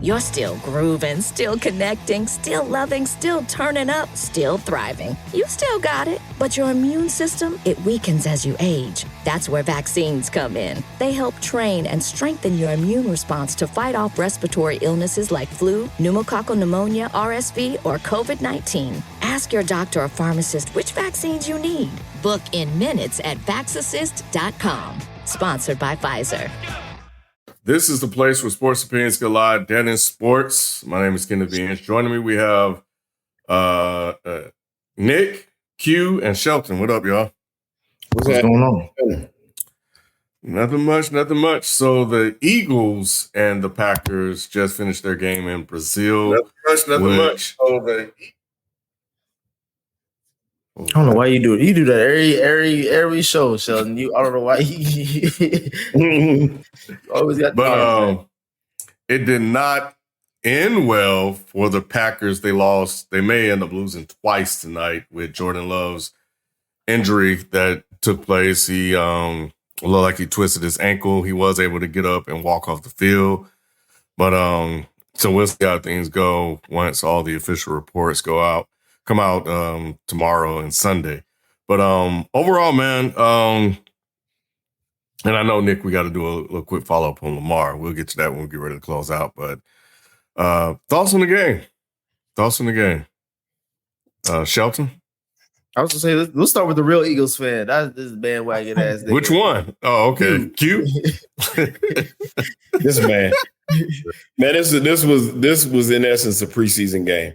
You're still grooving, still connecting, still loving, still turning up, still thriving. You still got it, but your immune system, it weakens as you age. That's where vaccines come in. They help train and strengthen your immune response to fight off respiratory illnesses like flu, pneumococcal pneumonia, RSV, or COVID-19. Ask your doctor or pharmacist which vaccines you need. Book in minutes at VaxAssist.com. Sponsored by Pfizer. This is the place where sports opinions collide. Dennis Sports. My name is Kenneth Vince. Joining me, we have Nick, Q, and Shelton. What up, y'all? What's going on? Nothing much. So the Eagles and the Packers just finished their game in Brazil. Nothing much. I don't know why you do it. You do that every show, Sheldon. I don't know why you always got. But it did not end well for the Packers. They lost. They may end up losing twice tonight with Jordan Love's injury that took place. He looked like he twisted his ankle. He was able to get up and walk off the field. But so we'll see how things go once all the official reports come out tomorrow and Sunday. But overall, man, and I know, Nick, we got to do a quick follow-up on Lamar. We'll get to that when we get ready to close out. But thoughts on the game? Shelton? I was going to say, let's start with the real Eagles fan. This is bandwagon ass. Which one? Oh, okay. Q? This man. Man, this was in essence a preseason game.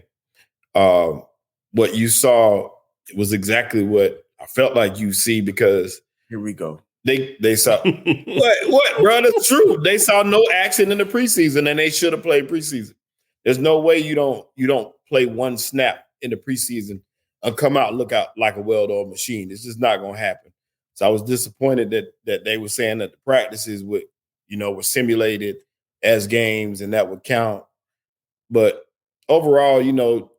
What you saw was exactly what I felt like you see, because here we go. They saw what, bro? That's true. They saw no action in the preseason, and they should have played preseason. There's no way you don't play one snap in the preseason and come out and look out like a well-oiled machine. It's just not going to happen. So I was disappointed that they were saying that the practices were simulated as games and that would count. But overall,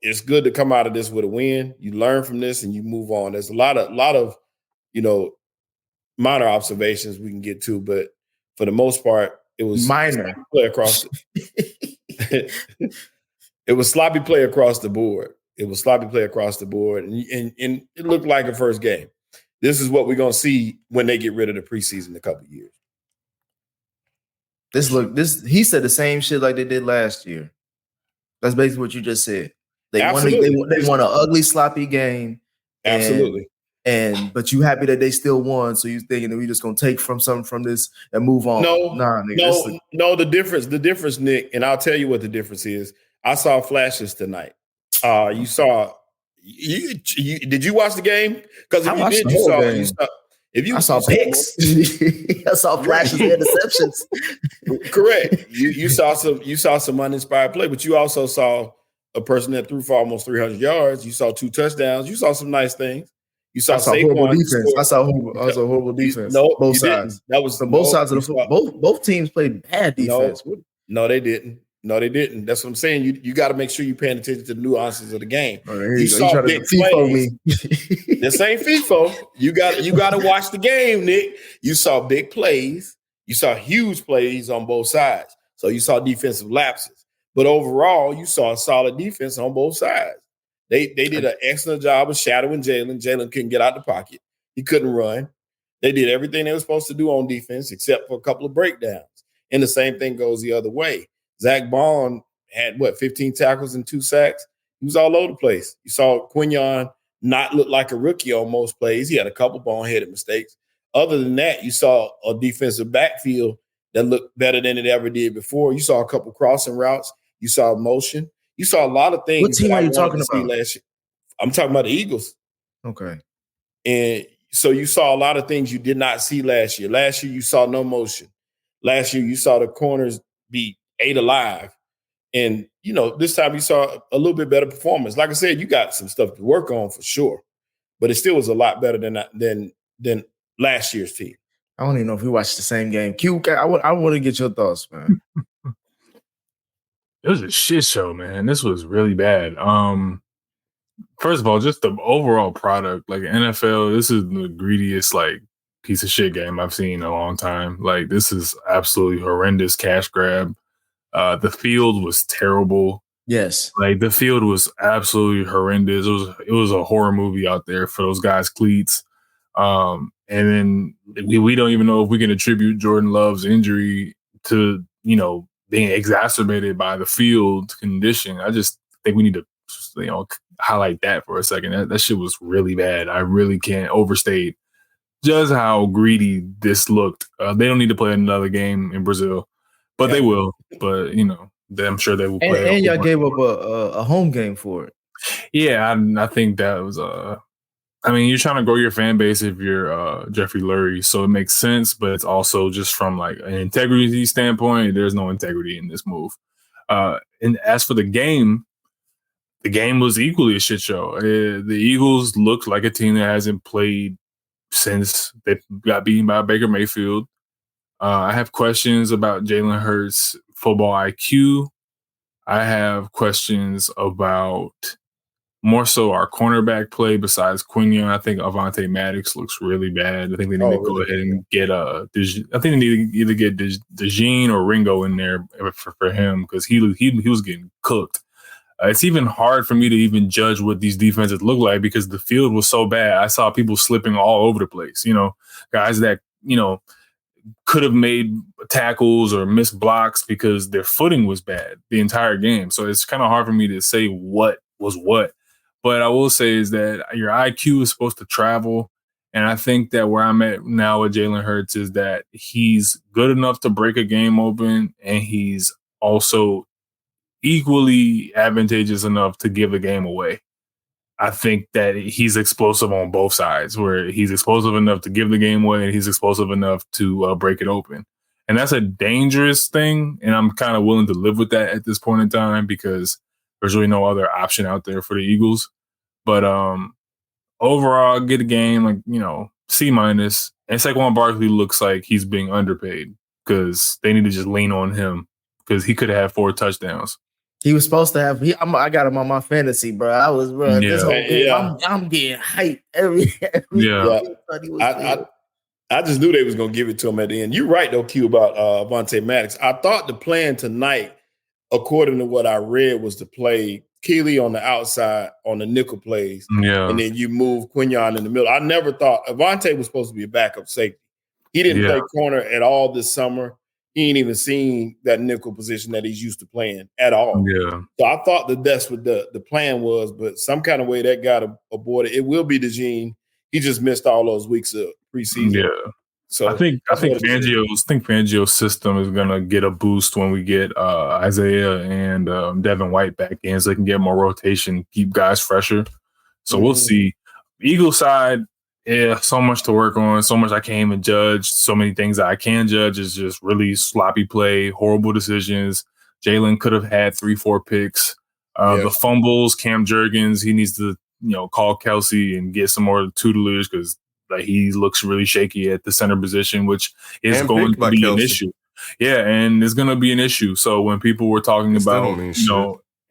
it's good to come out of this with a win. You learn from this and you move on. There's a lot of minor observations we can get to, but for the most part, it was minor play across. It was sloppy play across the board. And it looked like a first game. This is what we're gonna see when they get rid of the preseason in a couple of years. He said the same shit like they did last year. That's basically what you just said. They want an ugly, sloppy game. Absolutely. But you happy that they still won, so you thinking that we just gonna take from something from this and move on? No. The difference, Nick, and I'll tell you what the difference is. I saw flashes tonight. You saw. Did you watch the game? Because if you did, I saw picks. I saw flashes and interceptions. Correct. You saw some uninspired play, but you also saw a person that threw for almost 300 yards. You saw 2 touchdowns. You saw some nice things. You saw horrible defense. I saw horrible defense. No, both sides. That was both sides of the football. Both teams played bad defense. No, they didn't. That's what I'm saying. You got to make sure you're paying attention to the nuances of the game. You saw big plays. This ain't FIFO. You got to watch the game, Nick. You saw big plays. You saw huge plays on both sides. So you saw defensive lapses. But overall, you saw a solid defense on both sides. They did an excellent job of shadowing Jalen. Jalen couldn't get out the pocket. He couldn't run. They did everything they were supposed to do on defense except for a couple of breakdowns. And the same thing goes the other way. Zach Bond had 15 tackles and 2 sacks. He was all over the place. You saw Quinyon not look like a rookie on most plays. He had a couple ball-headed mistakes. Other than that, you saw a defensive backfield that looked better than it ever did before. You saw a couple crossing routes. You saw motion. You saw a lot of things. What team are you talking about? Last year. I'm talking about the Eagles. Okay. And so you saw a lot of things you did not see last year. Last year, you saw no motion. Last year, you saw the corners be 8 alive. And, this time you saw a little bit better performance. Like I said, you got some stuff to work on for sure. But it still was a lot better than last year's team. I don't even know if we watched the same game. Q, I want to get your thoughts, man. It was a shit show, man. This was really bad. First of all, just the overall product, like NFL, this is the greediest, piece of shit game I've seen in a long time. This is absolutely horrendous cash grab. The field was terrible. Yes. Like the field was absolutely horrendous. It was a horror movie out there for those guys' cleats. And then we don't even know if we can attribute Jordan Love's injury to, being exacerbated by the field condition. I just think we need to, highlight that for a second. That shit was really bad. I really can't overstate just how greedy this looked. They don't need to play another game in Brazil, but they will. But, I'm sure they will play. And y'all gave up a home game for it. Yeah, I think that was you're trying to grow your fan base if you're Jeffrey Lurie, so it makes sense, but it's also just from like an integrity standpoint, there's no integrity in this move. And as for the game was equally a shit show. The Eagles looked like a team that hasn't played since they got beaten by Baker Mayfield. I have questions about Jalen Hurts' football IQ. I have questions about more so our cornerback play besides Quinion. I think Avonte Maddox looks really bad. I think they need to go ahead and get I think they need to either get DeJean or Ringo in there for him because he was getting cooked. It's even hard for me to even judge what these defenses look like because the field was so bad. I saw people slipping all over the place. Guys that could have made tackles or missed blocks because their footing was bad the entire game. So it's kind of hard for me to say what was what. But I will say is that your IQ is supposed to travel. And I think that where I'm at now with Jalen Hurts is that he's good enough to break a game open, and he's also equally advantageous enough to give a game away. I think that he's explosive on both sides, where he's explosive enough to give the game away and he's explosive enough to break it open. And that's a dangerous thing. And I'm kind of willing to live with that at this point in time because there's really no other option out there for the Eagles. But overall, get a game C-. And Saquon Barkley looks like he's being underpaid because they need to just lean on him because he could have had 4 touchdowns. He was supposed to have. I got him on my fantasy, bro. I was, bro. This whole game, I'm getting hyped every I just knew they was gonna give it to him at the end. You're right though, Q, about Avonte Maddox. I thought the plan tonight, according to what I read, was to play Keely on the outside on the nickel plays, and then you move Quinion in the middle. I never thought Avonte was supposed to be a backup safety. He didn't play corner at all this summer. He ain't even seen that nickel position that he's used to playing at all. Yeah. So I thought that's what the plan was, but some kind of way that got aborted. It will be DeJean. He just missed all those weeks of preseason. Yeah. So I think Fangio's system is gonna get a boost when we get Isaiah and Devin White back in, so they can get more rotation, keep guys fresher. So we'll see. Eagle side. Yeah, so much to work on, so much I can't even judge. So many things that I can judge is just really sloppy play, horrible decisions. Jalen could have had 3-4 picks. The fumbles, Cam Jurgens, he needs to, call Kelsey and get some more tutelage because he looks really shaky at the center position, which is going to be an issue. Yeah, and it's going to be an issue. So when people were talking about,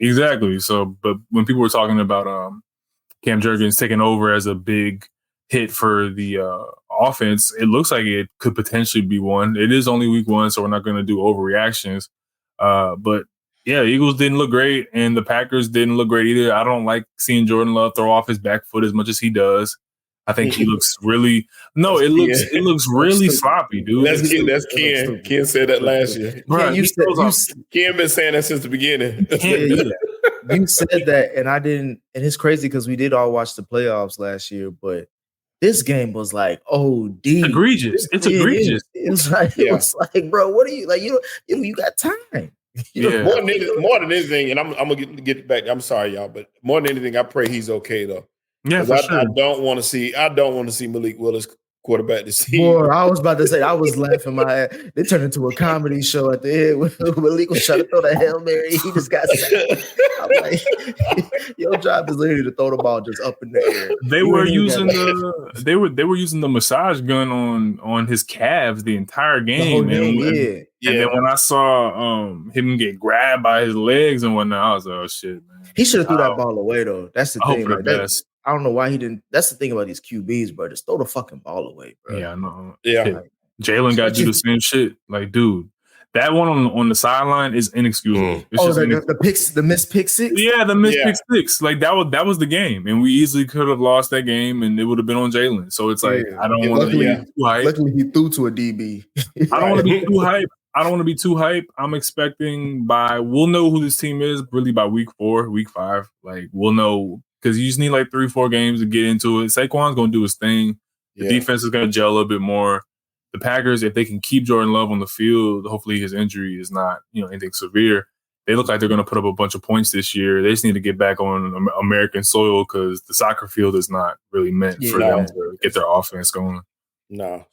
exactly. So, but when people were talking about Cam Jurgens taking over as a big hit for the offense, it looks like it could potentially be one. It is only week 1, so we're not going to do overreactions. But yeah, Eagles didn't look great, and the Packers didn't look great either. I don't like seeing Jordan Love throw off his back foot as much as he does. I think he looks really it looks really sloppy, dude. That's Ken. Ken said that last year. Right, Ken been saying that since the beginning. You said that, and I didn't. And it's crazy because we did all watch the playoffs last year, but this game was like OD. Egregious. It's egregious. It was like, bro, what are you like? You got time. More than anything, and I'm gonna get back. I'm sorry, y'all, but more than anything, I pray he's okay though. Yeah, for sure. I don't want to see Malik Willis quarterback this season. Boy, I was about to say I was laughing my ass. They turned into a comedy show at the end when Malik was trying to throw the Hail Mary. He just got sacked. I'm like, your job is literally to throw the ball just up in the air. They were using the massage gun on his calves the entire game. And then when I saw him get grabbed by his legs and whatnot, I was like, oh shit, man. He should have threw that ball away though. That's the thing. Hope for the best. I don't know why he didn't. That's the thing about these QBs, bro. Just throw the fucking ball away, bro. Yeah, I know. Yeah. Jalen got to do the same shit. Like, dude, That one on the sideline is inexcusable. It's just the missed pick six. Yeah, the missed pick six. Like that was the game, and we easily could have lost that game, and it would have been on Jalen. So it's like I don't want to be too hype. Luckily, he threw to a DB. I don't want to be too hype. I don't want to be too hype. I'm expecting we'll know who this team is really by week 4, week 5. Like we'll know because you just need like 3-4 games to get into it. Saquon's gonna do his thing. The defense is gonna gel a bit more. The Packers, if they can keep Jordan Love on the field, hopefully his injury is not, anything severe. They look like they're going to put up a bunch of points this year. They just need to get back on American soil because the soccer field is not really meant for them to get their offense going. No.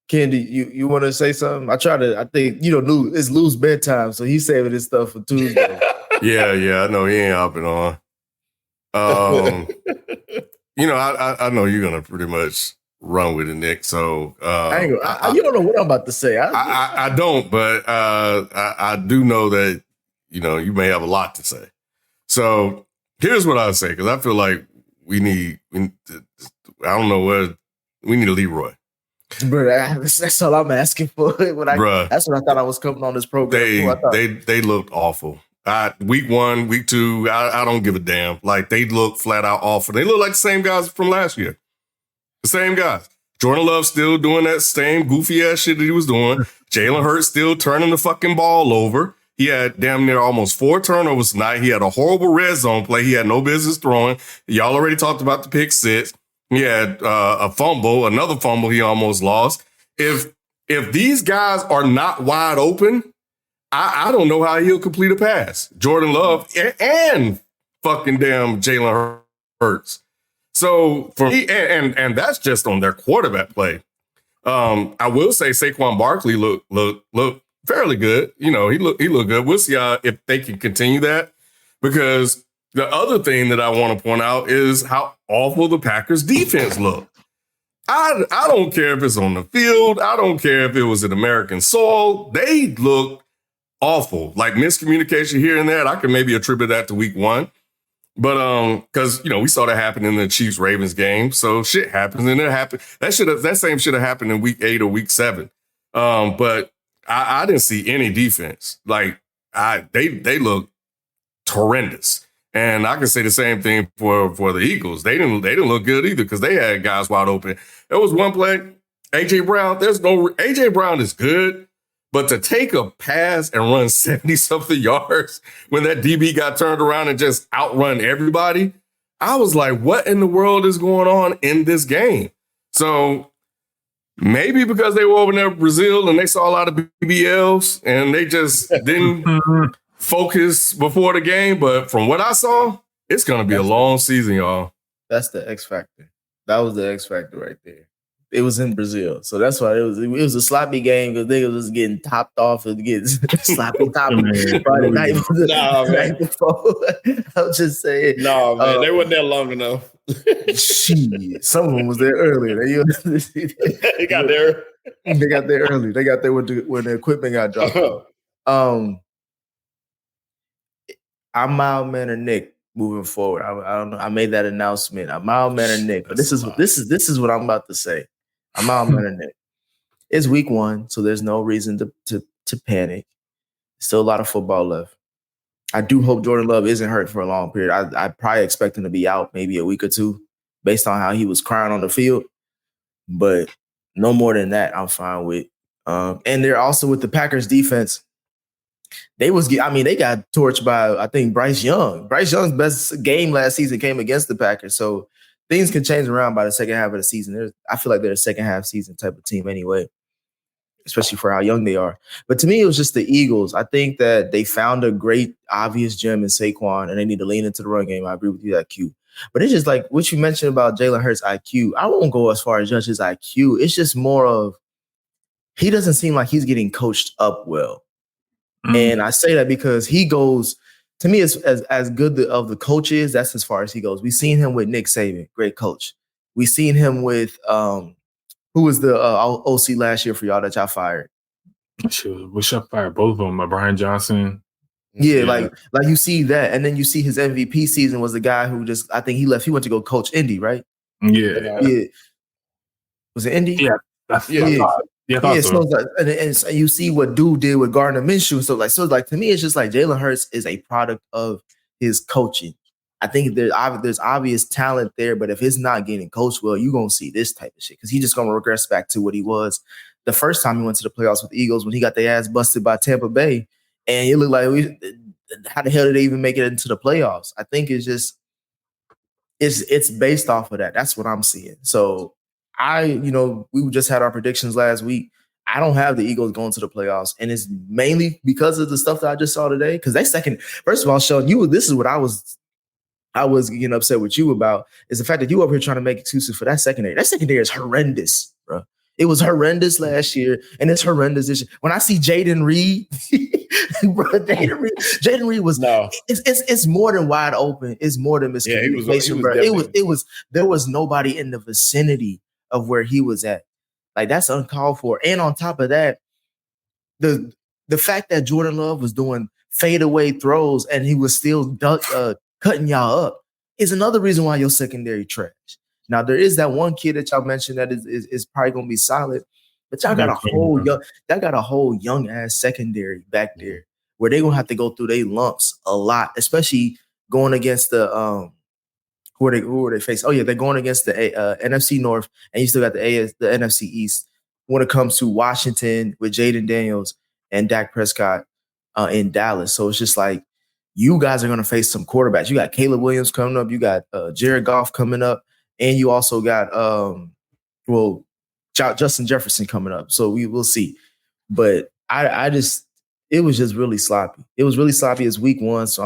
Candy, you want to say something? I think, it's Lou's bedtime, so he's saving his stuff for Tuesday. Yeah, I know he ain't hopping on. I know you're going to pretty much run with it, Nick. So you don't know what I'm about to say. I don't, but I do know that you may have a lot to say. So here's what I would say because I feel like we need a Leroy. Bro, that's all I'm asking for. That's what I thought I was coming on this program. They looked awful. Week 1, week 2, I don't give a damn. Like they look flat out awful. They look like the same guys from last year. The same guys. Jordan Love still doing that same goofy ass shit that he was doing. Jalen Hurts still turning the fucking ball over. He had damn near almost 4 turnovers tonight. He had a horrible red zone play. He had no business throwing. Y'all already talked about the pick 6. He had another fumble he almost lost. If these guys are not wide open, I don't know how he'll complete a pass. Jordan Love and fucking damn Jalen Hurts. So for me, and that's just on their quarterback play. I will say Saquon Barkley look fairly good. He looked good. We'll see if they can continue that because the other thing that I want to point out is how awful the Packers defense looked. I don't care if it's on the field. I don't care if it was in American soil. They look awful. Like miscommunication here and there. I can maybe attribute that to week 1. But because we saw that happen in the Chiefs-Ravens game, so shit happens, and it happened. That same shit have happened in week 8 or week 7. But I didn't see any defense. Like they look horrendous, and I can say the same thing for the Eagles. They didn't look good either because they had guys wide open. There was one play, AJ Brown. AJ Brown is good. But to take a pass and run 70-something yards when that DB got turned around and just outrun everybody, I was like, what in the world is going on in this game? So maybe because they were over there in Brazil and they saw a lot of BBLs and they just didn't focus before the game. But from what I saw, it's going to be a long season, y'all. That's the X factor. That was the X factor right there. It was in Brazil, so that's why it was a sloppy game because they was getting topped off and getting sloppy Friday night before. I was just saying, no man, they weren't there long enough. Shit, some of them was there earlier. They got there. They got there early. They got there when the equipment got dropped off. I'm mild mannered Nick. Moving forward, I don't know. I made that announcement. I'm mild mannered Nick, but this is what I'm about to say. I'm mild mannered Nick. It's week 1, so there's no reason to panic. Still a lot of football left. I do hope Jordan Love isn't hurt for a long period. I probably expect him to be out maybe a week or 2, based on how he was crying on the field. But no more than that, I'm fine with. And they're also with the Packers defense. They got torched by, I think, Bryce Young. Bryce Young's best game last season came against the Packers. So things can change around by the second half of the season. I feel like they're a second half season type of team anyway, especially for how young they are. But to me, it was just the Eagles. I think that they found a great, obvious gem in Saquon, and they need to lean into the run game. I agree with you, that Q. But it's just like what you mentioned about Jalen Hurts' IQ. I won't go as far as judge his IQ. It's just more of he doesn't seem like he's getting coached up well. And I say that because he goes, to me, as good of the coach is, that's as far as he goes. We've seen him with Nick Saban, great coach. We've seen him with, who was the OC last year for y'all that y'all fired? We should fire both of them, Brian Johnson. Yeah, like you see that. And then you see his MVP season was the guy who I think he left. He went to go coach Indy, right? Yeah. Was it Indy? Yeah. Yeah, I thought So so. it's like, and so you see what dude did with Gardner Minshew. So like to me, it's just like Jalen Hurts is a product of his coaching. I think there's obvious talent there, but if it's not getting coached well, you're gonna see this type of shit because he's just gonna regress back to what he was the first time he went to the playoffs with the Eagles when he got their ass busted by Tampa Bay, and it looked like how the hell did they even make it into the playoffs? I think it's based off of that. That's what I'm seeing. So we just had our predictions last week. I don't have the Eagles going to the playoffs, and it's mainly because of the stuff that I just saw today. Because first of all, Sean, this is what I was getting upset with you about is the fact that you over here trying to make excuses for that secondary. That secondary is horrendous, bro. It was horrendous last year, and it's horrendous this year. When I see Jaden Reed, bro, Jaden Reed was it's more than wide open. It's more than miscommunication, bro. There was nobody in the vicinity of where he was at. Like that's uncalled for. And on top of that, the fact that Jordan Love was doing fadeaway throws and he was still cutting y'all up is another reason why your secondary trash. Now there is that one kid that y'all mentioned that is probably gonna be solid, but y'all got a whole young ass secondary back there where they're gonna have to go through their lumps a lot, especially going against the who are they facing? Oh yeah, they're going against the NFC North, and you still got the NFC East when it comes to Washington with Jaden Daniels and Dak Prescott in Dallas. So it's just like you guys are going to face some quarterbacks. You got Caleb Williams coming up. You got Jared Goff coming up. And you also got, Justin Jefferson coming up. So we will see. But it was just really sloppy. It was really sloppy as week one. So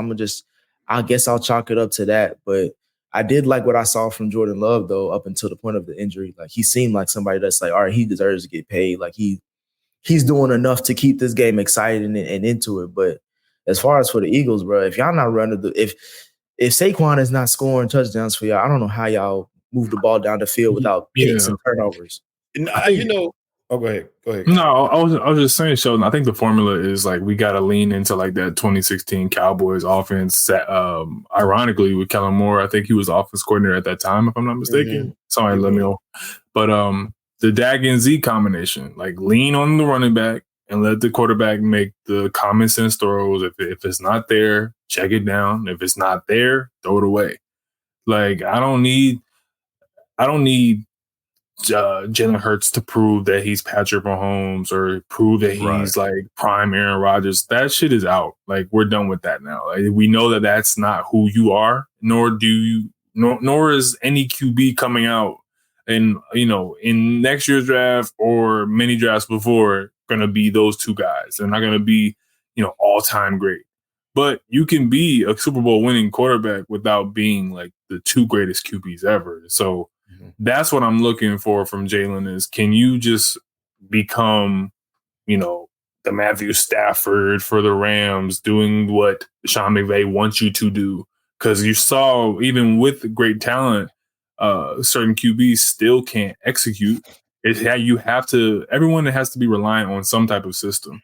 I guess I'll chalk it up to that. But I did like what I saw from Jordan Love, though, up until the point of the injury. Like he seemed like somebody that's like, all right, he deserves to get paid. Like he's doing enough to keep this game excited and into it. But as far as for the Eagles, bro, if y'all not running if Saquon is not scoring touchdowns for y'all, I don't know how y'all move the ball down the field without picks and turnovers. Go ahead. No, I was just saying, Sheldon, I think the formula is like we got to lean into like that 2016 Cowboys offense. Ironically, with Kellen Moore, I think he was offense coordinator at that time, if I'm not mistaken. Sorry, let me know. But the Dak and Z combination, like lean on the running back and let the quarterback make the common sense throws. If it's not there, check it down. If it's not there, throw it away. Like I don't need Jalen Hurts to prove that he's Patrick Mahomes or prove that he's like prime Aaron Rodgers. That shit is out. Like we're done with that now. Like, we know that that's not who you are, nor is any QB coming out and in next year's draft or many drafts before going to be those two guys. They're not going to be all-time great. But you can be a Super Bowl winning quarterback without being like the two greatest QBs ever. So that's what I'm looking for from Jalen is, can you just become, the Matthew Stafford for the Rams, doing what Sean McVay wants you to do? Because you saw, even with great talent, certain QBs still can't execute. Everyone has to be reliant on some type of system.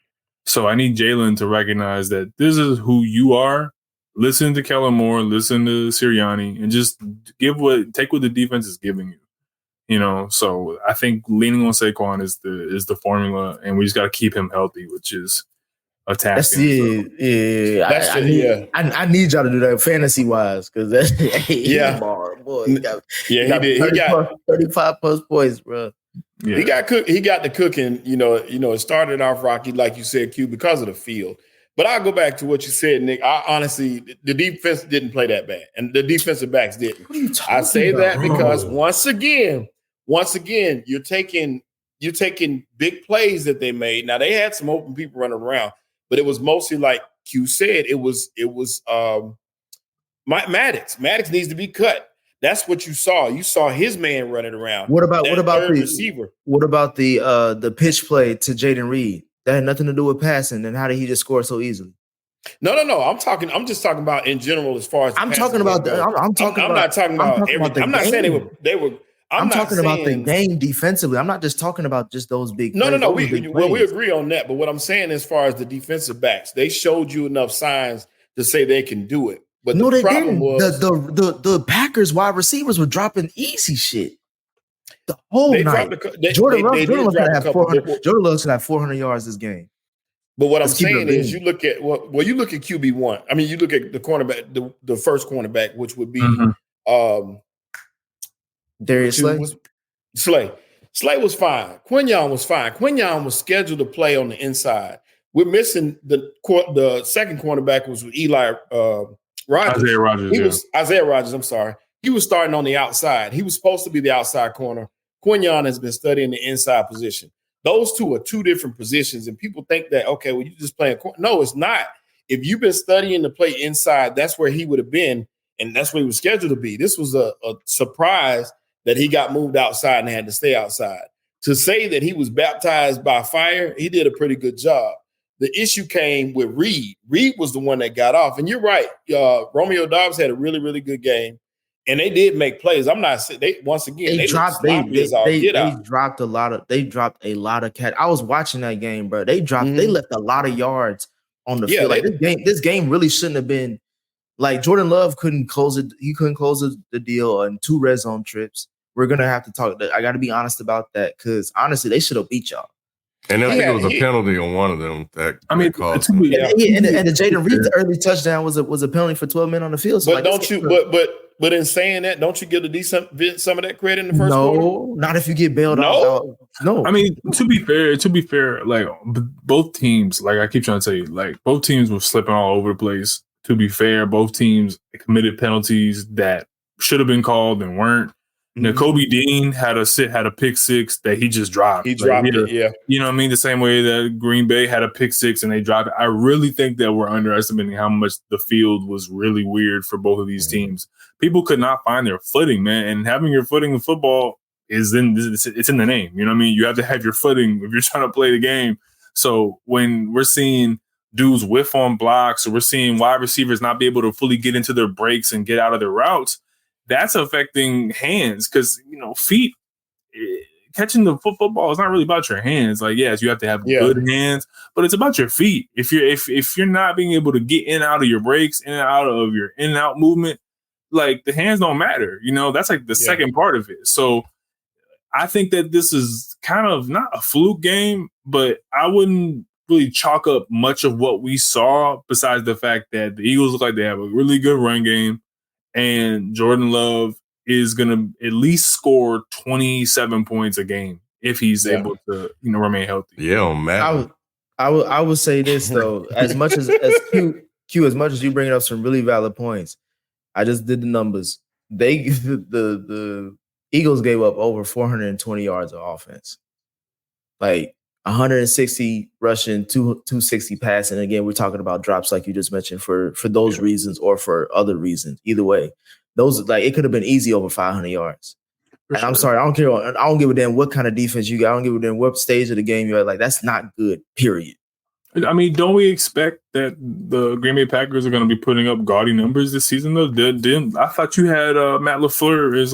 So I need Jalen to recognize that this is who you are. Listen to Kellen Moore, listen to Sirianni, and just take what the defense is giving you. So I think leaning on Saquon is the formula, and we just got to keep him healthy, which is attacking. I need y'all to do that fantasy wise because that's bar, boy. He got 35 plus points, bro. Yeah. He got the cooking. It started off rocky, like you said, Q, because of the field. But I'll go back to what you said, Nick. Honestly, the defense didn't play that bad, and the defensive backs didn't. I say that because once again, you're taking big plays that they made. Now they had some open people running around, but it was mostly like Q said. It was Maddox. Maddox needs to be cut. That's what you saw. You saw his man running around. What about the receiver? What about the pitch play to Jaden Reed? That had nothing to do with passing. And how did he just score so easily? No. I'm just talking about in general as far as I'm talking about. I'm not talking about the game defensively. I'm not just talking about just those big. No. We agree on that. But what I'm saying as far as the defensive backs, they showed you enough signs to say they can do it. But no, they didn't. The Packers wide receivers were dropping easy shit. The whole They night. dropped the, Jordan Love did could drop a have couple. 400. Jordan Love should have 400 yards this game. But what Let's I'm keep it saying is, real. you look at you look at QB1. I mean, you look at the cornerback, the first cornerback, which would be Darius Slay. Slay. Slay was fine. Quinyon was fine. Quinyon was scheduled to play on the inside. We're missing the second cornerback was with Eli Rogers. Isaiah Rogers. Isaiah Rogers. I'm sorry. He was starting on the outside. He was supposed to be the outside corner. Quinyon has been studying the inside position. Those two are two different positions, and people think that, okay, well, you just playing corner. No, it's not. If you've been studying to play inside, that's where he would have been, and that's where he was scheduled to be. This was a surprise that he got moved outside and had to stay outside. To say that he was baptized by fire, he did a pretty good job. The issue came with Reed. Reed was the one that got off. And you're right. Romeo Doubs had a really, really good game. And they did make plays. I'm not saying they dropped a lot of cat. I was watching that game, bro. They left a lot of yards on the field. Like this game really shouldn't have been like Jordan Love couldn't close it. He couldn't close the deal on 2 red zone trips. We're gonna have to talk. I got to be honest about that because honestly, they should have beat y'all. And I think it was a penalty on one of them that caused. And the Jaden Reed early touchdown was a penalty for 12 men on the field. So but in saying that, don't you give some of that credit in the first quarter? No, not if you get bailed out. No. I mean, to be fair, like both teams, like I keep trying to tell you, like both teams were slipping all over the place. To be fair, both teams committed penalties that should have been called and weren't. Nakobe Dean had a pick six that he just dropped. He dropped it, yeah. You know what I mean? The same way that Green Bay had a pick six and they dropped it. I really think that we're underestimating how much the field was really weird for both of these teams. People could not find their footing, man. And having your footing in football it's in the name. You know what I mean? You have to have your footing if you're trying to play the game. So when we're seeing dudes whiff on blocks or we're seeing wide receivers not be able to fully get into their breaks and get out of their routes, that's affecting hands because, feet, catching the football is not really about your hands. Like, yes, you have to have good hands, but it's about your feet. If you're not being able to get in and out of your breaks, in and out of your in and out movement, like the hands don't matter. That's like the second part of it. So I think that this is kind of not a fluke game, but I wouldn't really chalk up much of what we saw besides the fact that the Eagles look like they have a really good run game. And Jordan Love is going to at least score 27 points a game if he's able to, remain healthy. Yeah, man. I would say this though, as much as Q, as much as you bring up some really valid points, I just did the numbers. The Eagles gave up over 420 yards of offense, like 160 rushing, 260 passing. Again, we're talking about drops like you just mentioned for those reasons or for other reasons. Either way, those it could have been easy over 500 yards. And I'm sorry, I don't care. I don't give a damn what kind of defense you got. I don't give a damn what stage of the game you're at. Like that's not good. Period. I mean, don't we expect that the Green Bay Packers are going to be putting up gaudy numbers this season, though? I thought you had Matt LaFleur as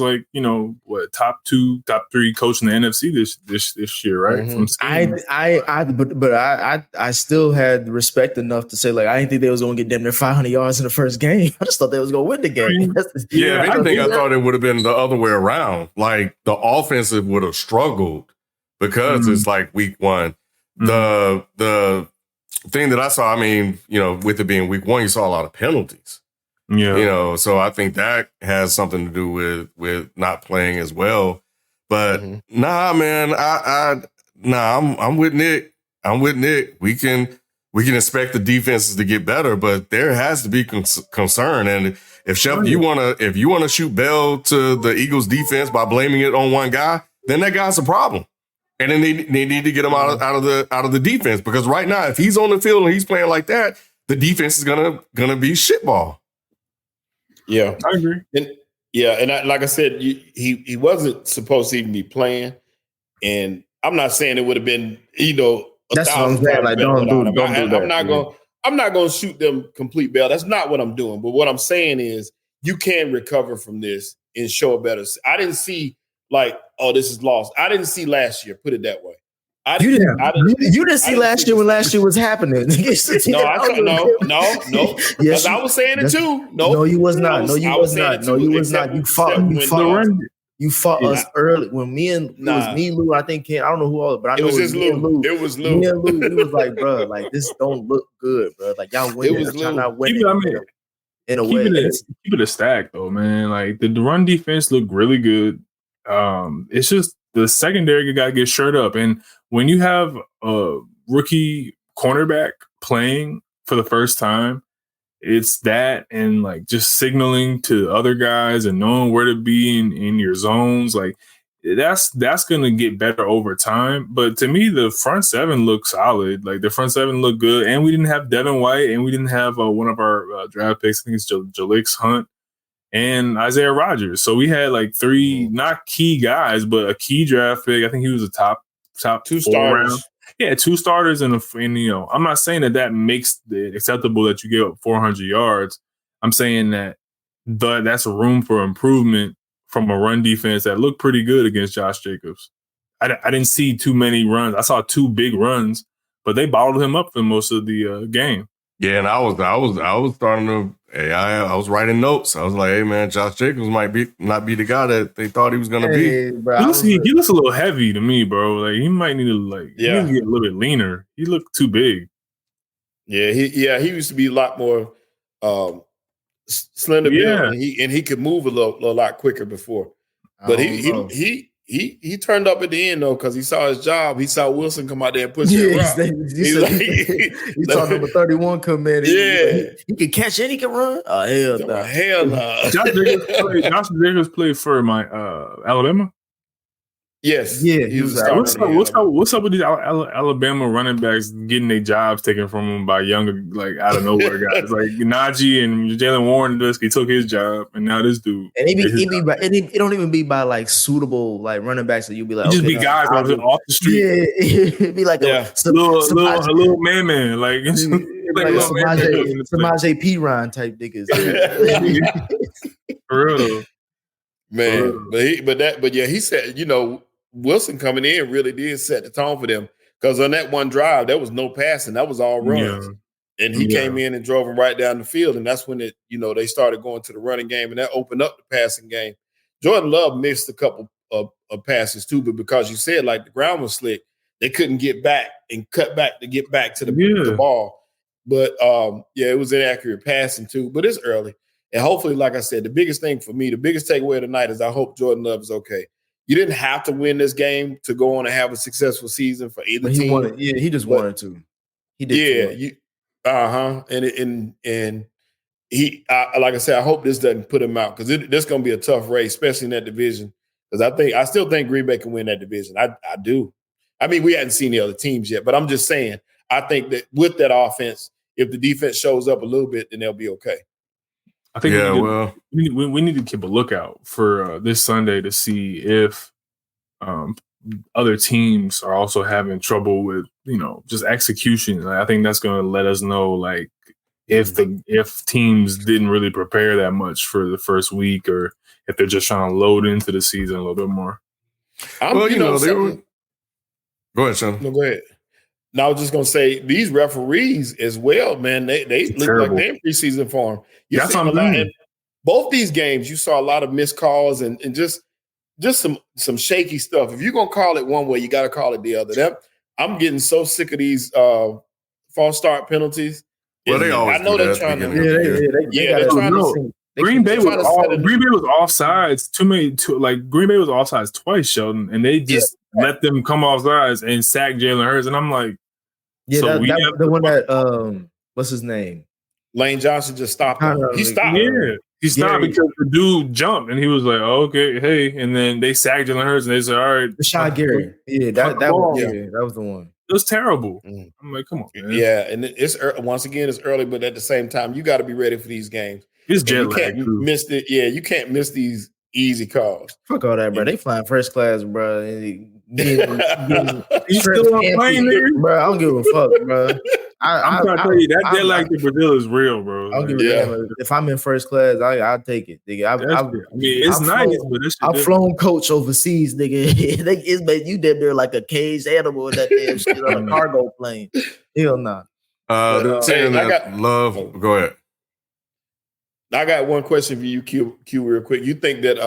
top 2, top 3 coach in the NFC this year, right? Mm-hmm. I still had respect enough to say I didn't think they was going to get damn near 500 yards in the first game. I just thought they was going to win the game. I thought it would have been the other way around. Like the offensive would have struggled because it's like week one. The thing that I saw, with it being week one, you saw a lot of penalties. Yeah. So I think that has something to do with not playing as well. But nah, man, I'm with Nick. We can expect the defenses to get better, but there has to be concern. And if Shep, you wanna shoot Bell to the Eagles defense by blaming it on one guy, then that guy's a problem. And then they need to get him out of the defense because right now, if he's on the field and he's playing like that, the defense is gonna be shitball. Yeah, I agree. And like I said, he wasn't supposed to even be playing. And I'm not saying it would have been, that's what I'm saying. Like, don't do that. I'm not going to shoot them complete bail. That's not what I'm doing. But what I'm saying is, you can recover from this and show a better. I didn't see. This is lost. I didn't see last year. Put it that way. You didn't see last year when last year was happening. No. Yes, I was saying it too. No, you was not. No, you was not. You fought. You fought us early when it was me, Lou. I think Ken. I don't know who all, but I know it was just Lou. It was Lou. Me and Lou. We was like, bro, like this don't look good, bro. Like y'all winning. It was Lou. Not winning. In a way, keep it a stack though, man. Like the run defense looked really good. It's just the secondary got to get shirt up, and when you have a rookie cornerback playing for the first time, it's that and like just signaling to other guys and knowing where to be in your zones. Like that's going to get better over time. But to me, the front seven looked solid. Like the front seven looked good. And we didn't have Devin White and we didn't have one of our draft picks. I think it's Jalix Hunt and Isaiah Rodgers. So we had like three, not key guys, but a key draft pick. I think he was a top two starters. Round. Yeah, two starters and I'm not saying that makes it acceptable that you give up 400 yards. I'm saying that that's a room for improvement from a run defense that looked pretty good against Josh Jacobs. I didn't see too many runs. I saw 2 big runs, but they bottled him up for most of the game. Yeah, and I was starting to. Hey, I was writing notes. I was like, "Hey, man, Josh Jacobs might not be the guy that they thought he was going to be." Bro, he looks a little heavy to me, bro. Like he might need to he needs to get a little bit leaner. He looked too big. Yeah, he used to be a lot more slender build, and he could move a lot quicker before. But he turned up at the end though because he saw his job. He saw Wilson come out there and push it around. He saw number 31 come in. He can catch and he can run. Oh hell no! Hell no! Josh Jacobs played for my Alabama. Yes. Yeah. He was what's up with these Alabama running backs getting their jobs taken from them by younger, like out of nowhere guys like Najee and Jalen Warren? He took his job, and now this dude. And it don't even be by like suitable like running backs that you be like. Just be guys off the street. Yeah, it'd be like a little man, like Samaje Perine type niggas. For real though. Man, but he said, Wilson coming in really did set the tone for them because on that one drive, there was no passing. That was all runs. Yeah. And he came in and drove them right down the field. And that's when they started going to the running game and that opened up the passing game. Jordan Love missed a couple of passes too, but because you said like the ground was slick, they couldn't get back and cut back to get back to the ball. But it was inaccurate passing too, but it's early. And hopefully, like I said, the biggest thing for me, the biggest takeaway tonight is I hope Jordan Love is okay. You didn't have to win this game to go on and have a successful season for either team. He just wanted to. He did. Yeah. And he, like I said, I hope this doesn't put him out because this is going to be a tough race, especially in that division. Because I still think Green Bay can win that division. I do. I mean, we hadn't seen the other teams yet, but I'm just saying, I think that with that offense, if the defense shows up a little bit, then they'll be okay. I think we need to keep a lookout for this Sunday to see if other teams are also having trouble with just execution. I think that's going to let us know like if teams didn't really prepare that much for the first week or if they're just trying to load into the season a little bit more. Go ahead, Sean. No, go ahead. Now, I was just going to say, these referees as well, man, they look like they're in preseason form. That's what I'm saying. Both these games, you saw a lot of missed calls and just some shaky stuff. If you're going to call it one way, you got to call it the other. I'm getting so sick of these false start penalties. Well, they always I know they're trying to. They're trying to. Green Bay was offsides. Green Bay was offsides twice, Sheldon, and they just let them come offsides and sack Jalen Hurts. And I'm like, the one that what's his name? Lane Johnson just stopped him. He stopped. Yeah, he stopped because the dude jumped, and he was like, oh, "Okay, hey," and then they sacked Jalen Hurts, and they said, "All right." Rashawn Gary. Yeah, that was the one. It was terrible. I'm like, come on, man. Yeah, and it's once again it's early, but at the same time, you got to be ready for these games. It's jet lag. You can't miss it. Yeah, you can't miss these easy calls. Fuck all that, bro. They flying first class, bro. You still on plane, nigga? Bro, I don't give a fuck, bro. I'm trying to tell you that jet lag to Brazil is real, bro. I don't give a damn. If I'm in first class, I'll take it, nigga. It's nice, but I've flown coach overseas, nigga. But you did there like a caged animal in that damn shit on a cargo plane. Hell nah. Saying that Love. Go ahead. I got one question for you, Q, real quick. You think that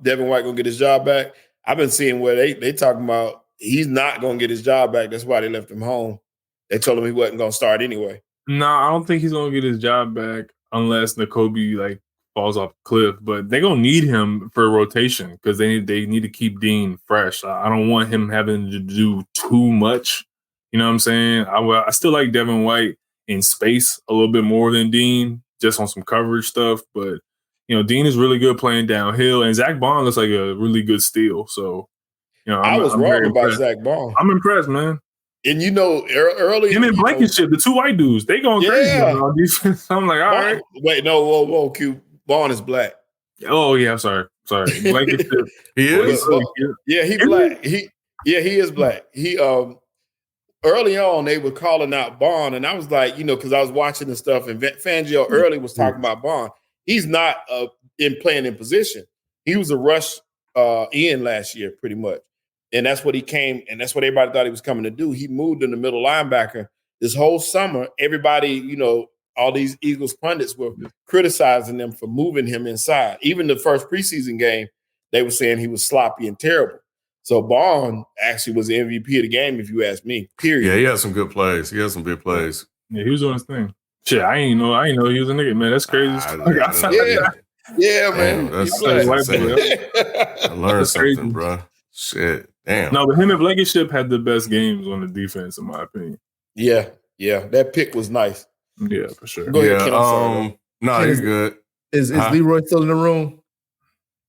Devin White gonna get his job back? I've been seeing where they talking about he's not gonna get his job back. That's why they left him home. They told him he wasn't gonna start anyway. No, I don't think he's gonna get his job back unless Nakobe like falls off a cliff. But they're gonna need him for a rotation because they need to keep Dean fresh. I don't want him having to do too much. You know what I'm saying? I still like Devin White in space a little bit more than Dean, just on some coverage stuff. But you know, Dean is really good playing downhill, and Zach Bond looks like a really good steal. So, you know, I was wrong about impressed. Zach Bond. I'm impressed, man. And you know, early Him and Blankenship, the two white dudes, they going crazy on defense. I'm like, all right. Wait, no, whoa, Q. Bond is black. Oh yeah, I'm sorry. Blankenship. He is. Yeah, he black. He is black. He early on they were calling out Bond, and I was like, you know, because I was watching the stuff, and Fangio early was talking about Bond. He's not playing in position. He was a rush in last year, pretty much. And that's what he came, and that's what everybody thought he was coming to do. He moved in the middle linebacker this whole summer. Everybody, you know, all these Eagles pundits were criticizing them for moving him inside. Even the first preseason game, they were saying he was sloppy and terrible. So Bond actually was the MVP of the game, if you ask me, period. Yeah, he had some good plays. He had some big plays. Yeah, he was doing his thing. Shit, I ain't know he was a nigga, man. That's crazy. Yeah, man. Damn, that's I learned something, bro. Shit. Damn. No, but him and Blankenship had the best games on the defense, in my opinion. Yeah. That pick was nice. Yeah, for sure. Go ahead, Ken, I'm sorry. No, you're good. Is Leroy still in the room?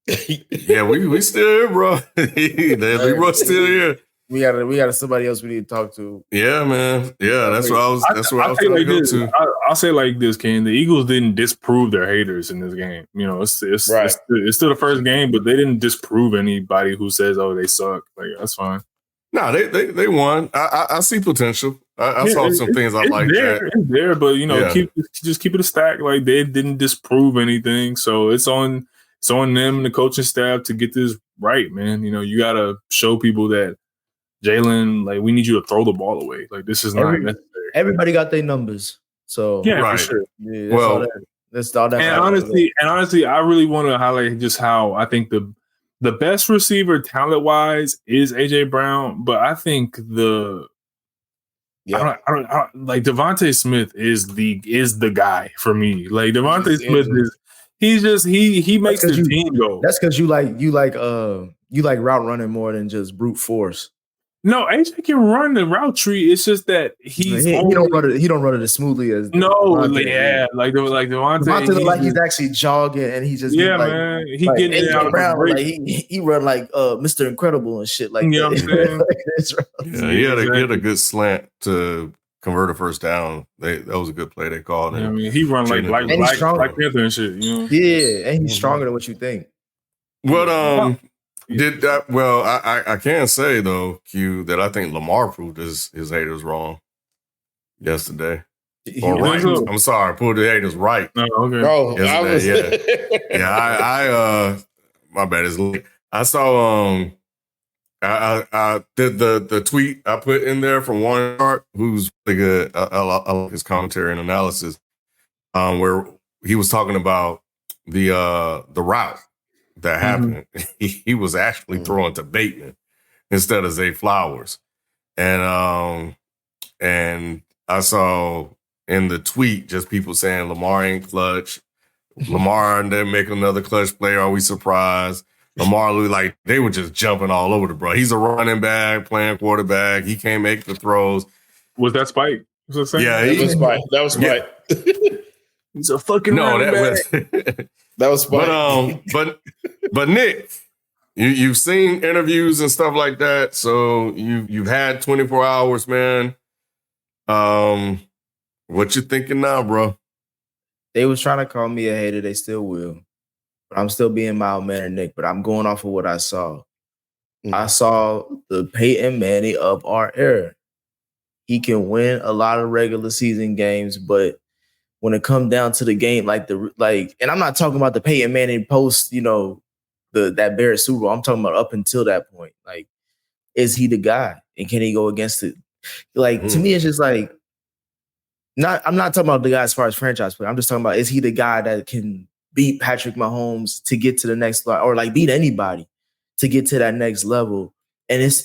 Yeah, we still here, bro. Leroy's still here. We got somebody else we need to talk to. Yeah, man. Yeah, that's what I was trying to go to. I'll say like this, Ken. The Eagles didn't disprove their haters in this game. You know, it's still the first game, but they didn't disprove anybody who says, "Oh, they suck." Like that's fine. No, they won. I see potential. I saw some things I like that. It's there, but you know, keep it a stack. Like they didn't disprove anything, so it's on them and the coaching staff to get this right, man. You know, you gotta show people that Jalen, like, we need you to throw the ball away. Like, this is not necessary. Everybody got their numbers, so yeah, right. for sure. Yeah, that's all that. And honestly, I really want to highlight just how I think the best receiver talent wise is AJ Brown, but I think I don't like Devontae Smith is the guy for me. Like Devontae Smith he makes the team go. That's because you like route running more than just brute force. No, AJ can run the route tree. It's just that he don't run it as smoothly as Devontae. Like Devontae look like he's actually jogging and he just man. He like, getting it out of the break. Like he run like Mr. Incredible and shit like you know that. What I'm saying? He had a good slant to convert a first down. That was a good play they called. I mean, he run like Black Panther and shit. You know? Yeah, and he's stronger than what you think. Well, did that? Well, I can say though, Q, that I think Lamar proved his haters wrong yesterday. Or right? I'm sorry, proved the haters right. Oh, okay. Bro, my bad. It's late. I saw I did the tweet I put in there from Warren Sharp, who's really good. I like his commentary and analysis. Where he was talking about the route that happened. He was actually throwing to Bateman instead of Zay Flowers. And I saw in the tweet just people saying Lamar ain't clutch. Lamar didn't make another clutch play. Are we surprised? Lamar, like, they were just jumping all over the bro. He's a running back, playing quarterback. He can't make the throws. Was that Spike? Yeah, that was Spike. Yeah. He's a fucking running back. That was Spike. But Nick, you've seen interviews and stuff like that, so you've had 24 hours, man. What you thinking now, bro? They was trying to call me a hater. They still will. But I'm still being mild mannered, Nick. But I'm going off of what I saw. I saw the Peyton Manning of our era. He can win a lot of regular season games, but when it comes down to the game, and I'm not talking about the Peyton Manning post, that Bears Super Bowl. I'm talking about up until that point. Like, is he the guy? And can he go against it? Like, to me, it's just like, I'm not talking about the guy as far as franchise play. I'm just talking about, is he the guy that can beat Patrick Mahomes to get to the next level, or like beat anybody to get to that next level. And it's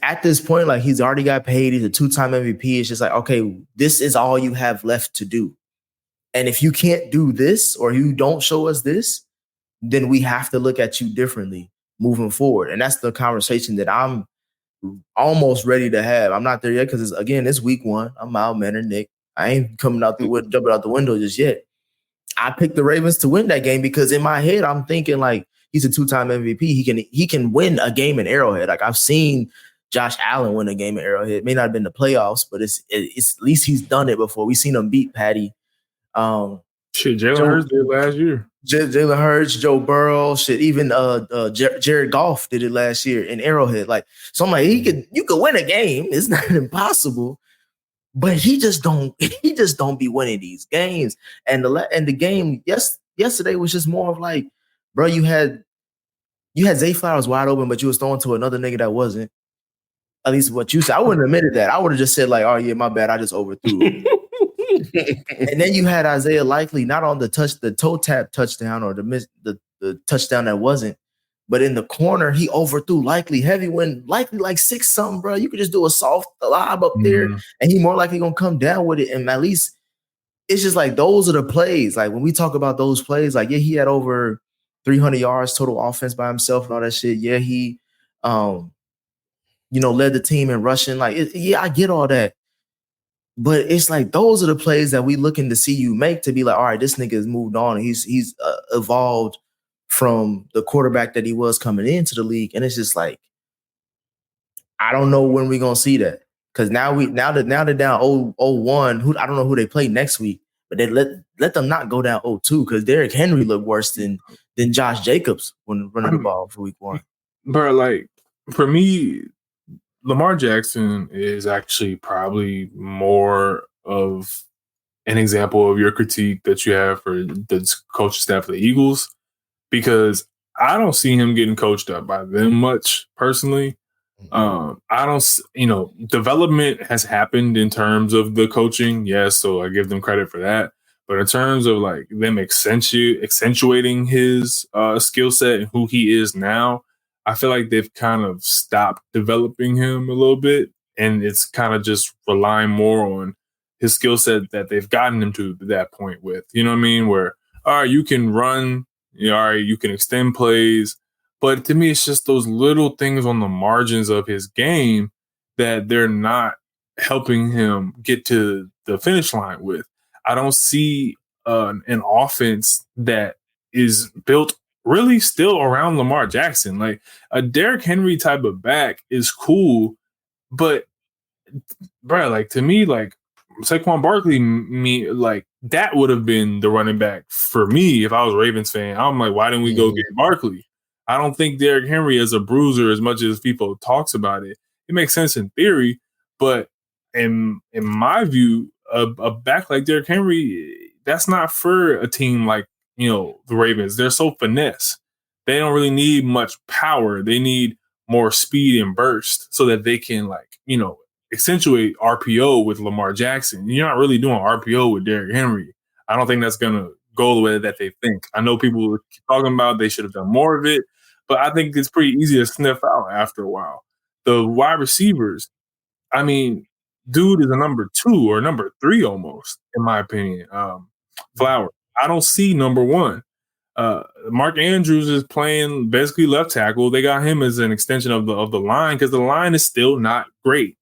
at this point, like he's already got paid. He's a 2-time MVP. It's just like, okay, this is all you have left to do. And if you can't do this, or you don't show us this, then we have to look at you differently moving forward. And that's the conversation that I'm almost ready to have. I'm not there yet because it's week 1. I'm mild mannered, Nick. I ain't jumping out the window just yet. I picked the Ravens to win that game because in my head I'm thinking like he's a 2-time MVP. He can win a game in Arrowhead. Like I've seen Josh Allen win a game in Arrowhead. It may not have been the playoffs, but it's at least he's done it before. We've seen him beat Patty. Jalen Hurts did last year. Jalen Hurts, Joe Burrow, even Jared Goff did it last year in Arrowhead. Like, so I'm like, you could win a game. It's not impossible, but he just don't be winning these games. And the game yesterday was just more of like, bro, you had Zay Flowers wide open, but you was throwing to another nigga that wasn't. At least what you said. I wouldn't have admitted that. I would have just said like, oh yeah, my bad. I just overthrew it. And then you had Isaiah Likely not on the toe tap touchdown or the touchdown that wasn't, but in the corner he overthrew Likely heavy when Likely like 6-something, bro. You could just do a soft lob up there, and he more likely gonna come down with it. And at least it's just like those are the plays. Like when we talk about those plays, like yeah, he had over 300 yards total offense by himself and all that shit. Yeah, he led the team in rushing. Like I get all that. But it's like those are the plays that we looking to see you make to be like, all right, this nigga has moved on. And he's evolved from the quarterback that he was coming into the league. And it's just like, I don't know when we're gonna see that. Because now they're down 0-1. I don't know who they play next week, but they let them not go down 0-2 because Derrick Henry looked worse than Josh Jacobs when running the ball for week 1. But like for me, Lamar Jackson is actually probably more of an example of your critique that you have for the coaching staff of the Eagles, because I don't see him getting coached up by them much personally. I don't, development has happened in terms of the coaching. Yes. So I give them credit for that. But in terms of like them accentuating his skill set and who he is now, I feel like they've kind of stopped developing him a little bit, and it's kind of just relying more on his skill set that they've gotten him to that point with. You know what I mean? Where, all right, you can run, all right, you can extend plays, but to me, it's just those little things on the margins of his game that they're not helping him get to the finish line with. I don't see an offense that is built really still around Lamar Jackson. Like a Derrick Henry type of back is cool, but bro, like to me, like Saquon Barkley, that would have been the running back for me if I was a Ravens fan. I'm like, why didn't we go get Barkley? I don't think Derrick Henry is a bruiser as much as people talks about it. It makes sense in theory, but in my view, a back like Derrick Henry, that's not for a team like the Ravens. They're so finesse. They don't really need much power. They need more speed and burst so that they can accentuate RPO with Lamar Jackson. You're not really doing RPO with Derrick Henry. I don't think that's going to go the way that they think. I know people are talking about they should have done more of it, but I think it's pretty easy to sniff out after a while. The wide receivers, I mean, dude is a number 2 or number 3 almost, in my opinion. Flowers. I don't see number 1. Mark Andrews is playing basically left tackle. They got him as an extension of the line because the line is still not great.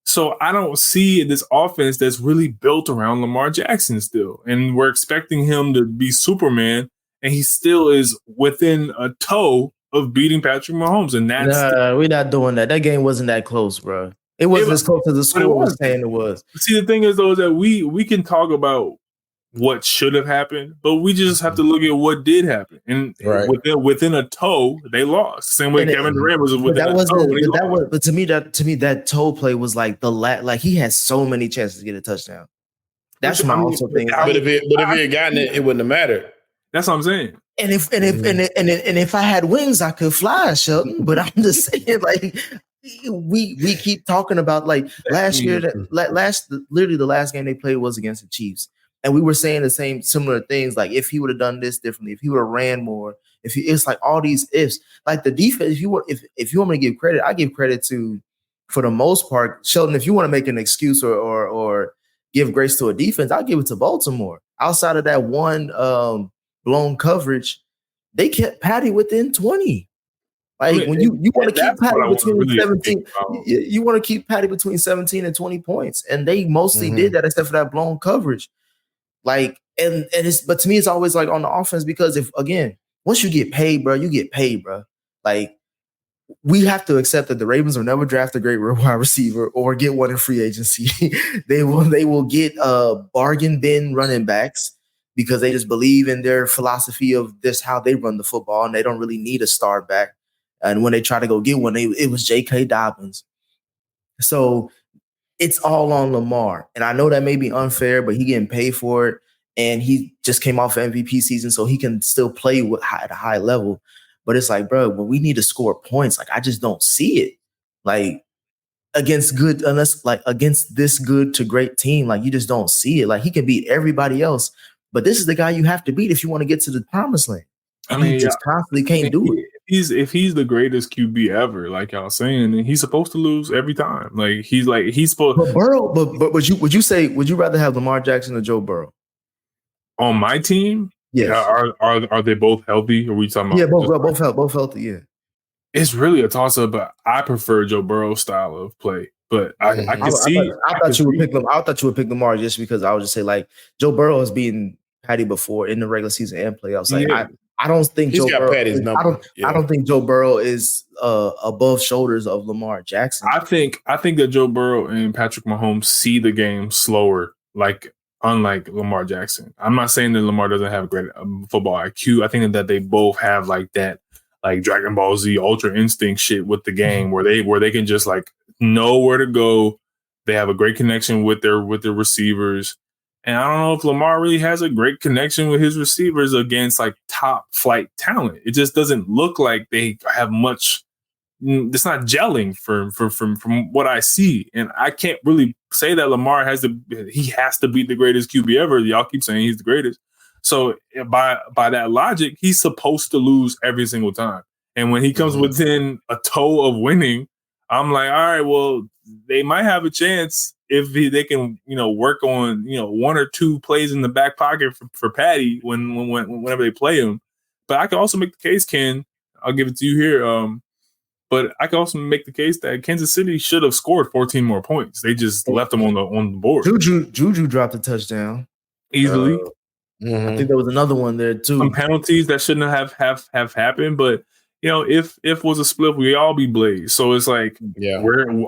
So I don't see this offense that's really built around Lamar Jackson still. And we're expecting him to be Superman, and he still is within a toe of beating Patrick Mahomes. And we're not doing that. That game wasn't that close, bro. It wasn't as close as the score was saying it was. See, the thing is, though, is that we can talk about what should have happened, but we just have to look at what did happen. And within a toe, they lost. Same way Kevin Durant was within a toe. But to me, that toe play was like like he had so many chances to get a touchdown. That's my also thing. But if he had gotten it, it wouldn't have mattered. That's what I'm saying. And if I had wings, I could fly, Shelton. But I'm just saying, like, we keep talking about like last year. Literally the last game they played was against the Chiefs. And we were saying the same similar things, like if he would have done this differently, if he would have ran more, it's like all these ifs. Like the defense, if you want me to give credit, I give credit to, for the most part, Sheldon. If you want to make an excuse or give grace to a defense, I'll give it to Baltimore. Outside of that one blown coverage, they kept Patty within 20. Like when you want to keep Patty between 17, you want to keep Patty between 17 and 20 points, and they mostly did that except for that blown coverage. Like and it's, but to me it's always like on the offense, because if again, once you get paid, bro, you get paid, bro. Like we have to accept that the Ravens will never draft a great wide receiver or get one in free agency. They will get bargain bin running backs because they just believe in their philosophy of this, how they run the football, and they don't really need a star back. And when they try to go get one, it was J.K. Dobbins. So it's all on Lamar. And I know that may be unfair, but he getting paid for it. And he just came off MVP season, so he can still play at a high level. But it's like, bro, when we need to score points, like I just don't see it. Like against this good to great team, like you just don't see it. Like he can beat everybody else, but this is the guy you have to beat if you want to get to the promised land. I mean, he just constantly can't do it. If he's the greatest QB ever, like y'all saying, then he's supposed to lose every time. He's supposed. But Burrow, but would you rather have Lamar Jackson or Joe Burrow on my team? Yes. Are they both healthy? Or are we talking about? Yeah, both healthy. Yeah. It's really a toss up, but I prefer Joe Burrow's style of play. But I can see. I thought you would pick them. I thought you would pick Lamar just because I would just say like Joe Burrow has beaten Patty before in the regular season and playoffs. Like I don't think Joe Burrow. I don't think Joe Burrow is above shoulders of Lamar Jackson. I think that Joe Burrow and Patrick Mahomes see the game slower, unlike Lamar Jackson. I'm not saying that Lamar doesn't have great football IQ. I think that they both have like that, like Dragon Ball Z Ultra Instinct shit with the game, where they can just like know where to go. They have a great connection with their receivers. And I don't know if Lamar really has a great connection with his receivers against like top flight talent. It just doesn't look like they have much. It's not gelling from what I see. And I can't really say that Lamar has to be the greatest QB ever. Y'all keep saying he's the greatest. So by that logic, he's supposed to lose every single time. And when he comes within a toe of winning, I'm like, all right, well, they might have a chance if they can, work on, one or two plays in the back pocket for Patty whenever they play him. But I can also make the case, Ken, I'll give it to you here. But I can also make the case that Kansas City should have scored 14 more points. They just left them on the board. Juju dropped a touchdown easily. I think there was another one there too. Some penalties that shouldn't have happened, but if was a split, we all be blazed. So it's like,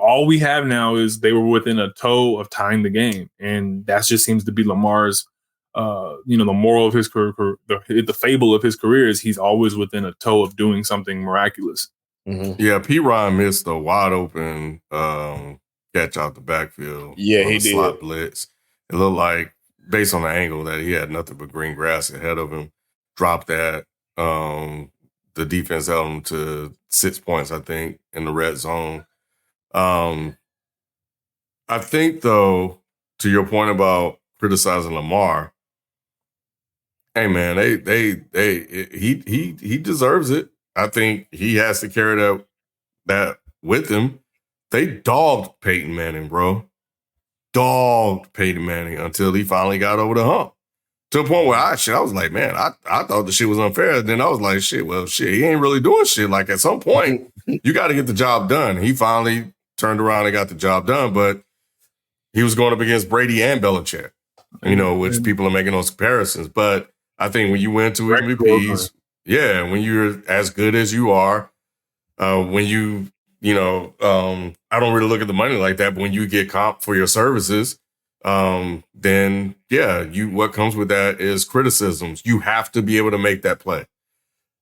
all we have now is they were within a toe of tying the game, and that just seems to be Lamar's. The moral of his career, the fable of his career is he's always within a toe of doing something miraculous. Yeah, P-Ron missed a wide open catch out the backfield. Yeah, he did. Slot blitz. It looked like, based on the angle, that he had nothing but green grass ahead of him. Dropped that. The defense held him to 6 points, I think, in the red zone. I think, though, to your point about criticizing Lamar, hey man, he deserves it. I think he has to carry that with him. They dogged Peyton Manning, bro. Dogged Peyton Manning until he finally got over the hump. To the point where I was like, man, I thought the shit was unfair. Then I was like, he ain't really doing shit. Like at some point, you got to get the job done. He finally turned around and got the job done, but he was going up against Brady and Belichick, which people are making those comparisons. But I think when you win two MVPs, when you're as good as you are, when you, I don't really look at the money like that, but when you get comp for your services, then what comes with that is criticisms. You have to be able to make that play,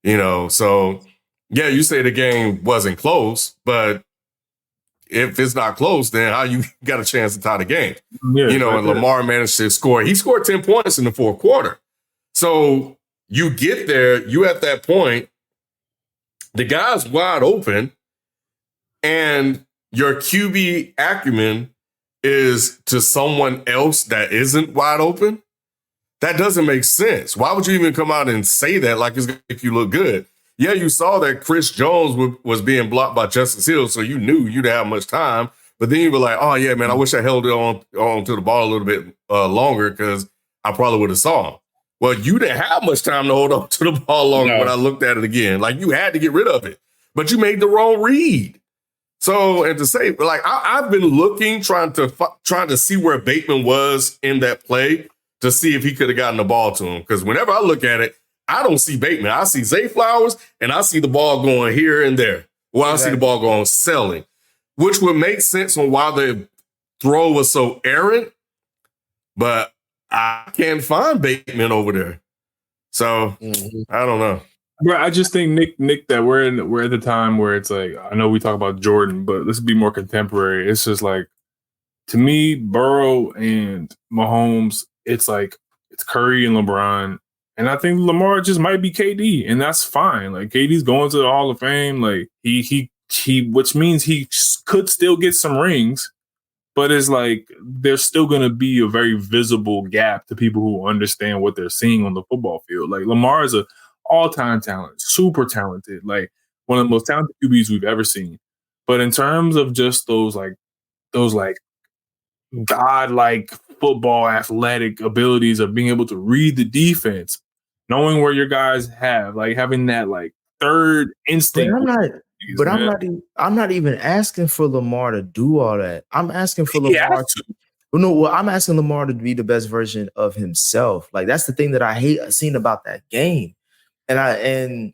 so you say the game wasn't close, but if it's not close, then how you got a chance to tie the game? And Lamar managed to score. He scored 10 points in the fourth quarter. So you get there, you at that point, the guy's wide open, and your QB acumen is to someone else that isn't wide open. That doesn't make sense. Why would you even come out and say that like it's going to make you look good? Yeah, you saw that Chris Jones was being blocked by Justice Hill, so you knew you didn't have much time. But then you were like, oh, yeah, man, I wish I held on to the ball a little bit longer because I probably would have saw him. Well, you didn't have much time to hold on to the ball longer when I looked at it again. Like, you had to get rid of it. But you made the wrong read. So, and to say, like, I've been looking, trying to see where Bateman was in that play to see if he could have gotten the ball to him. Because whenever I look at it, I don't see Bateman. I see Zay Flowers, and I see the ball going here and there. Well, I see the ball going selling, which would make sense on why the throw was so errant. But I can't find Bateman over there. So, I don't know. Bro, I just think Nick, that we're at the time where it's like, I know we talk about Jordan, but let's be more contemporary. It's just like, to me, Burrow and Mahomes, it's like, it's Curry and LeBron. And I think Lamar just might be KD, and that's fine. Like, KD's going to the Hall of Fame. Like, he which means he could still get some rings, but it's like, there's still going to be a very visible gap to people who understand what they're seeing on the football field. Like, Lamar is a all-time talent, super talented, like one of the most talented QBs we've ever seen. But in terms of just those godlike football athletic abilities of being able to read the defense, knowing where your guys have, like having that like third instinct. I'm not even asking for Lamar to do all that. I'm asking for Lamar to. No, I'm asking Lamar to be the best version of himself. Like, that's the thing that I hate seeing about that game. And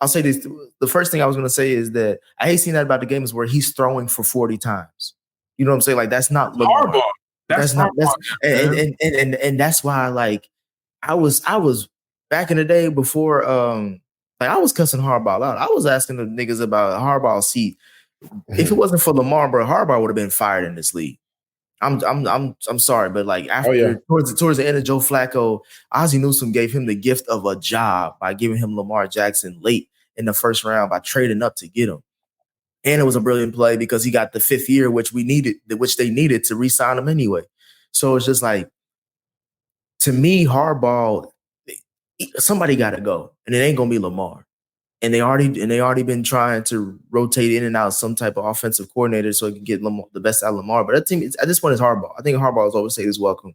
I'll say this: the first thing I was going to say is that I hate seeing that about the game is where he's throwing for 40 times. You know what I'm saying? Like, that's not Lamar. That's not. And that's why, like, I was back in the day before. Like, I was cussing Harbaugh out. I was asking the niggas about Harbaugh's seat. If it wasn't for Lamar, bro, Harbaugh would have been fired in this league. I'm sorry, but like after towards the end of Joe Flacco, Ozzie Newsome gave him the gift of a job by giving him Lamar Jackson late in the first round by trading up to get him. And it was a brilliant play because he got the 5th year, which they needed to re-sign him anyway. So it's just like, to me, Harbaugh, somebody got to go, and it ain't gonna be Lamar. And they already been trying to rotate in and out some type of offensive coordinator so he can get Lamar, the best out of Lamar. But at this point, it's Harbaugh. I think Harbaugh is always is welcome,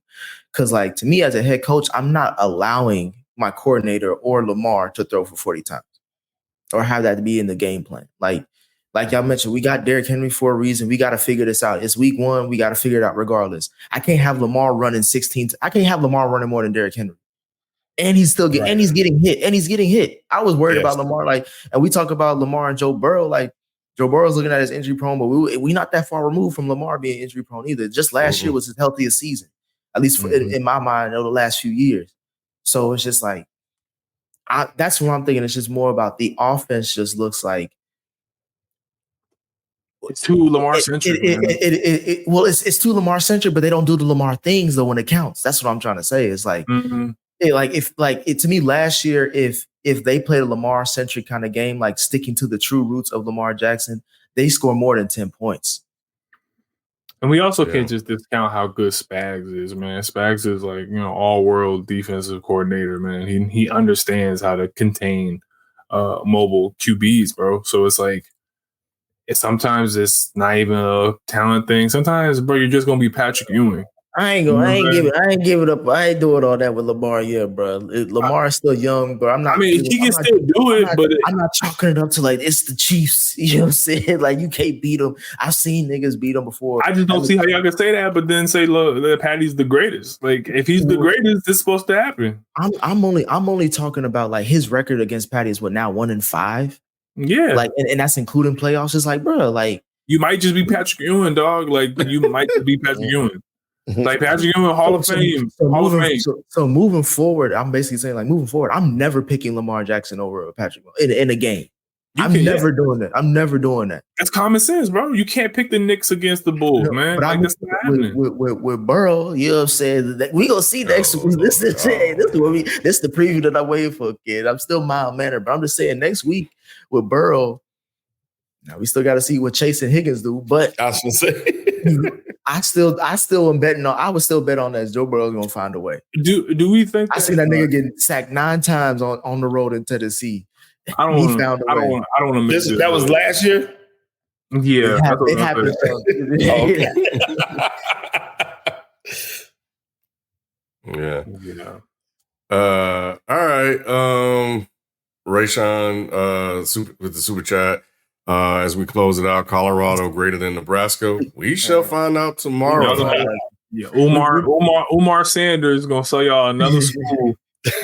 because, like, to me as a head coach, I'm not allowing my coordinator or Lamar to throw for 40 times or have that to be in the game plan. Like y'all mentioned, we got Derrick Henry for a reason. We got to figure this out. It's week 1. We got to figure it out regardless. I can't have Lamar running 16. I can't have Lamar running more than Derrick Henry. And he's still getting, and he's getting hit. I was worried about Lamar. Like, and we talk about Lamar and Joe Burrow. Like, Joe Burrow's looking at his injury prone, but we not that far removed from Lamar being injury prone either. Just last year was his healthiest season, at least in my mind, over the last few years. So it's just like, that's what I'm thinking. It's just more about the offense. Just looks like it's too Lamar centric. Well, it's too Lamar centric, but they don't do the Lamar things though when it counts. That's what I'm trying to say. It's like. To me last year, if they played a Lamar centric kind of game, like sticking to the true roots of Lamar Jackson, they score more than 10 points. And we also can't just discount how good Spags is, man. Spags is like, all world defensive coordinator, man. He understands how to contain mobile QBs, bro. So it's like, sometimes it's not even a talent thing. Sometimes, bro, you're just gonna be Patrick Ewing. I ain't give it up. I ain't doing all that with Lamar yet, bro. Lamar is still young, bro. I'm not. He can still do it, but I'm not chalking it up to like it's the Chiefs. You know what I'm saying? Like, you can't beat them. I've seen niggas beat them before. I just don't see how y'all can say that, but then say, look, Patty's the greatest. Like, if he's the greatest, it's supposed to happen. I'm only talking about like his record against Patty is what now 1-5. Yeah, like, and that's including playoffs. It's like, bro, like you might just be Patrick Ewing, dog. Like, you might just be Patrick Ewing. Like Patrick Ewing, Hall of Fame. So moving forward, I'm basically saying, like, moving forward, I'm never picking Lamar Jackson over Patrick in a game. I'm never doing that. That's common sense, bro. You can't pick the Knicks against the Bulls, man. But like, that's not happening. With Burrow, you know what I'm saying? That we gonna see next week. This is the preview that I'm waiting for, kid. I'm still mild mannered, but I'm just saying next week with Burrow. Now we still got to see what Chase and Higgins do, but I was gonna say. I still am betting on. I would still bet on that Joe Burrow's gonna find a way. Do we think I seen that nigga getting sacked 9 times on the road in Tennessee. I don't want to miss it. That was last year. Yeah, it happened. Yeah. All right. Rayshawn with the super chat. As we close it out, Colorado greater than Nebraska. We shall find out tomorrow. Yeah, Umar Sanders is gonna sell y'all another school.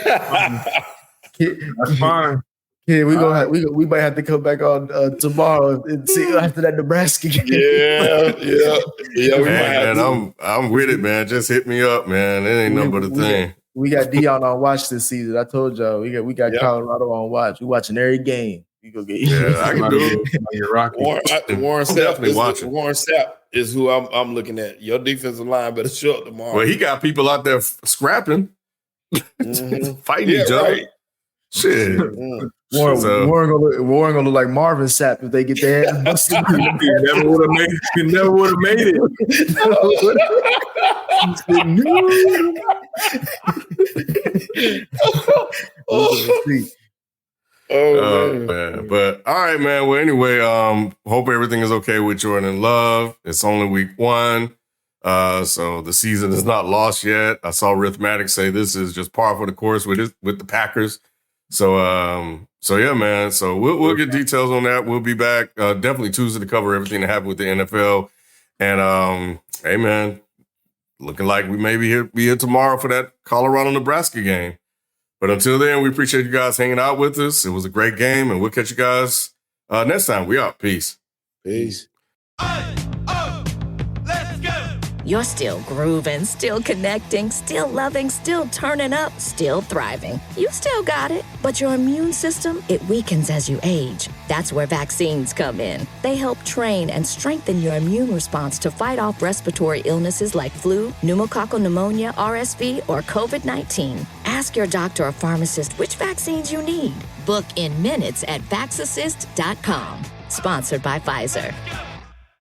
That's fine. Yeah, we might have to come back on tomorrow and see after that Nebraska game. Yeah. Man, I'm with it, man. Just hit me up, man. It ain't nothing but a thing. We got Dion on watch this season. I told y'all we got Colorado on watch. We watching every game. You go get I can do it. You're rocking. Warren Sapp definitely watching. Warren Sapp is who I'm looking at. Your defensive line better show up tomorrow. Well, he got people out there scrapping, fighting each other. Right. Shit. Warren gonna look like Marvin Sapp if they get their ass busted. You never would have made it. Man. But all right, man. Well, anyway, hope everything is okay with Jordan and Love. It's only week 1. So the season is not lost yet. I saw Rhythmatic say this is just par for the course with the Packers. So yeah, man. So we'll get details on that. We'll be back definitely Tuesday to cover everything that happened with the NFL. And hey, man, looking like we may be here tomorrow for that Colorado-Nebraska game. But until then, we appreciate you guys hanging out with us. It was a great game, and we'll catch you guys next time. We out. Peace. Peace. You're still grooving, still connecting, still loving, still turning up, still thriving. You still got it, but your immune system, it weakens as you age. That's where vaccines come in. They help train and strengthen your immune response to fight off respiratory illnesses like flu, pneumococcal pneumonia, RSV, or COVID-19. Ask your doctor or pharmacist which vaccines you need. Book in minutes at VaxAssist.com. Sponsored by Pfizer.